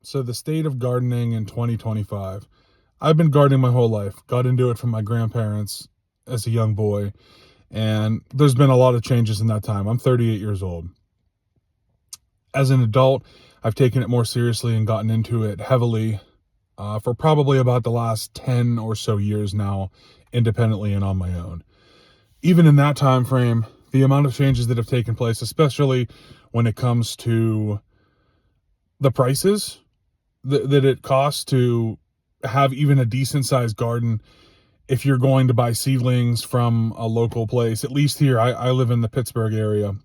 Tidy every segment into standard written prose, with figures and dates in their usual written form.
So the state of gardening in 2025. I've been gardening my whole life. Got into it from my grandparents as a young boy, and there's been a lot of changes in that time. I'm 38 years old. As an adult, I've taken it more seriously and gotten into it heavily for probably about the last 10 or so years now, independently and on my own. Even in that time frame, the amount of changes that have taken place, especially when it comes to the prices that it costs to have even a decent sized garden, if you're going to buy seedlings from a local place, at least here, I live in the Pittsburgh area,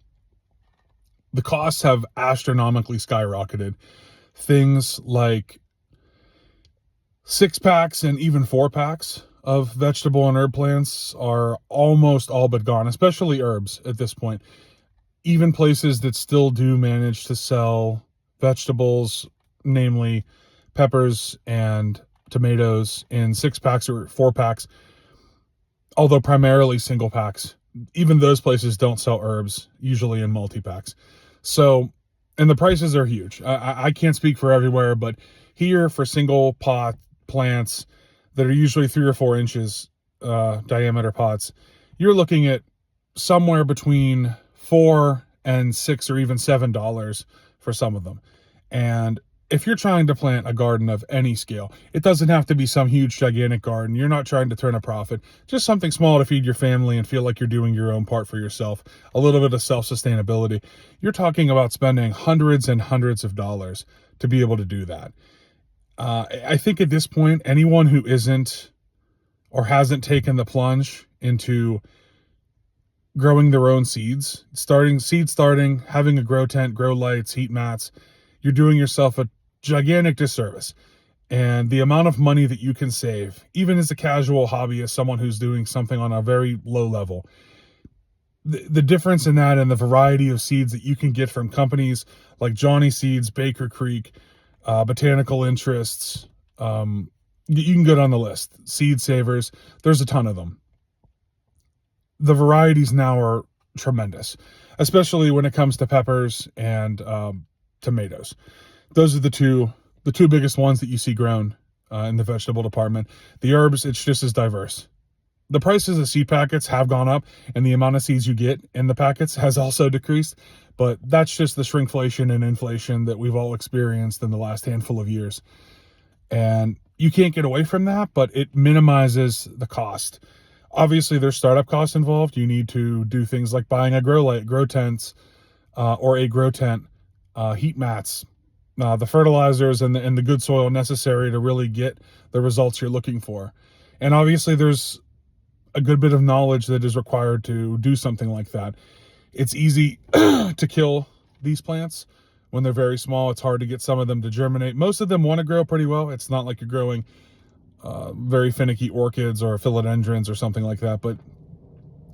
the costs have astronomically skyrocketed. Things like 6 packs and even 4 packs of vegetable and herb plants are almost all but gone, especially herbs at this point. Even places that still do manage to sell vegetables, namely peppers and tomatoes, in 6 packs or 4 packs, although primarily single packs, even those places don't sell herbs, usually in multi-packs. So, and the prices are huge. I can't speak for everywhere, but here for single pot plants that are usually 3 or 4 inches diameter pots, you're looking at somewhere between $4 and $6 or even $7 for some of them. And if you're trying to plant a garden of any scale, it doesn't have to be some huge, gigantic garden. You're not trying to turn a profit, just something small to feed your family and feel like you're doing your own part for yourself, a little bit of self-sustainability. You're talking about spending hundreds and hundreds of dollars to be able to do that. I think at this point, anyone who isn't or hasn't taken the plunge into growing their own seeds, starting, having a grow tent, grow lights, heat mats, you're doing yourself a gigantic disservice. And the amount of money that you can save, even as a casual hobbyist, someone who's doing something on a very low level, the difference in that and the variety of seeds that you can get from companies like Johnny Seeds, Baker Creek, Botanical Interests, you can go down the list, Seed Savers, there's a ton of them. The varieties now are tremendous, especially when it comes to peppers and tomatoes. Those are the two biggest ones that you see grown in the vegetable department. The herbs, it's just as diverse. The prices of seed packets have gone up, and the amount of seeds you get in the packets has also decreased, but that's just the shrinkflation and inflation that we've all experienced in the last handful of years. And you can't get away from that, but it minimizes the cost. Obviously, there's startup costs involved. You need to do things like buying a grow light, grow tents, or a grow tent, heat mats, the fertilizers and the good soil necessary to really get the results you're looking for. And obviously there's a good bit of knowledge that is required to do something like that. It's easy to kill these plants when they're very small. It's hard to get some of them to germinate. Most of them want to grow pretty well. It's not like you're growing very finicky orchids or philodendrons or something like that, but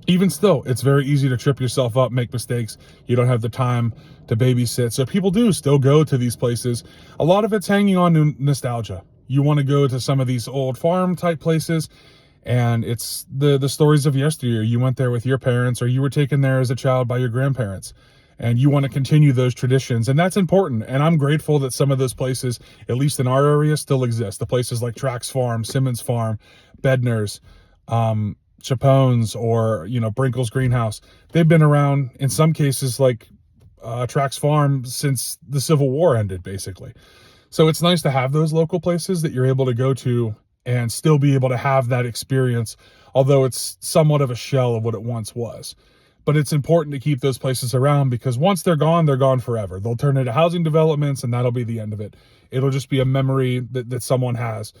even still, it's very easy to trip yourself up, make mistakes. You don't have the time to babysit. So people do still go to these places. A lot of it's hanging on to nostalgia. You want to go to some of these old farm type places, and it's the stories of yesteryear. You went there with your parents, or you were taken there as a child by your grandparents, and you want to continue those traditions. And that's important. And I'm grateful that some of those places, at least in our area, still exist. The places like Trax Farm, Simmons Farm, Bednar's, Chapone's, or Brinkle's Greenhouse. They've been around in some cases, like Trax Farm, since the Civil War ended, basically. So it's nice to have those local places that you're able to go to and still be able to have that experience, although it's somewhat of a shell of what it once was. But it's important to keep those places around, because once they're gone forever. They'll turn into housing developments, and that'll be the end of it. It'll just be a memory that someone has.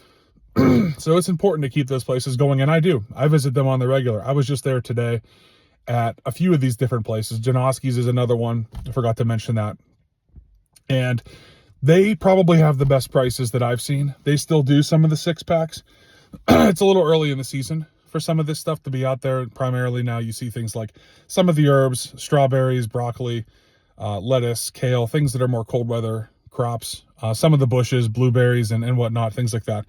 So it's important to keep those places going, and I visit them on the regular. I was just there today at a few of these different places. Janoski's is another one. I forgot to mention that. And they probably have the best prices that I've seen. They still do some of the 6 packs. It's a little early in the season for some of this stuff to be out there. Primarily now you see things like some of the herbs, strawberries, broccoli, lettuce, kale, things that are more cold weather crops, some of the bushes, blueberries and whatnot, things like that.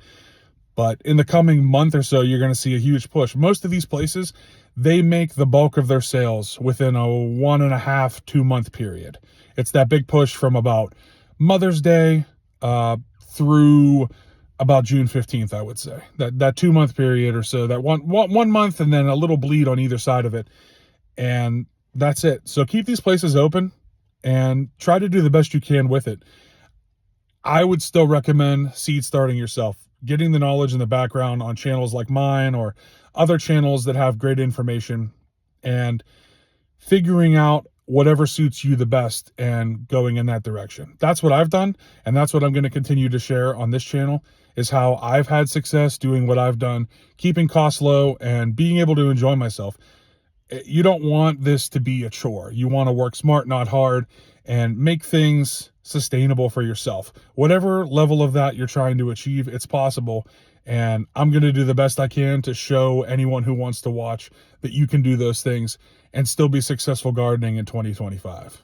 But in the coming month or so, you're going to see a huge push. Most of these places, they make the bulk of their sales within a 1.5-2 month period. It's that big push from about Mother's Day through about June 15th, I would say. That 2 month period or so, that one month and then a little bleed on either side of it. And that's it. So keep these places open and try to do the best you can with it. I would still recommend seed starting yourself, getting the knowledge and the background on channels like mine or other channels that have great information, and figuring out whatever suits you the best and going in that direction. That's what I've done, and that's what I'm going to continue to share on this channel, is how I've had success doing what I've done, keeping costs low and being able to enjoy myself. You don't want this to be a chore. You want to work smart, not hard, and make things sustainable for yourself. Whatever level of that you're trying to achieve, it's possible. And I'm going to do the best I can to show anyone who wants to watch that you can do those things and still be successful gardening in 2025.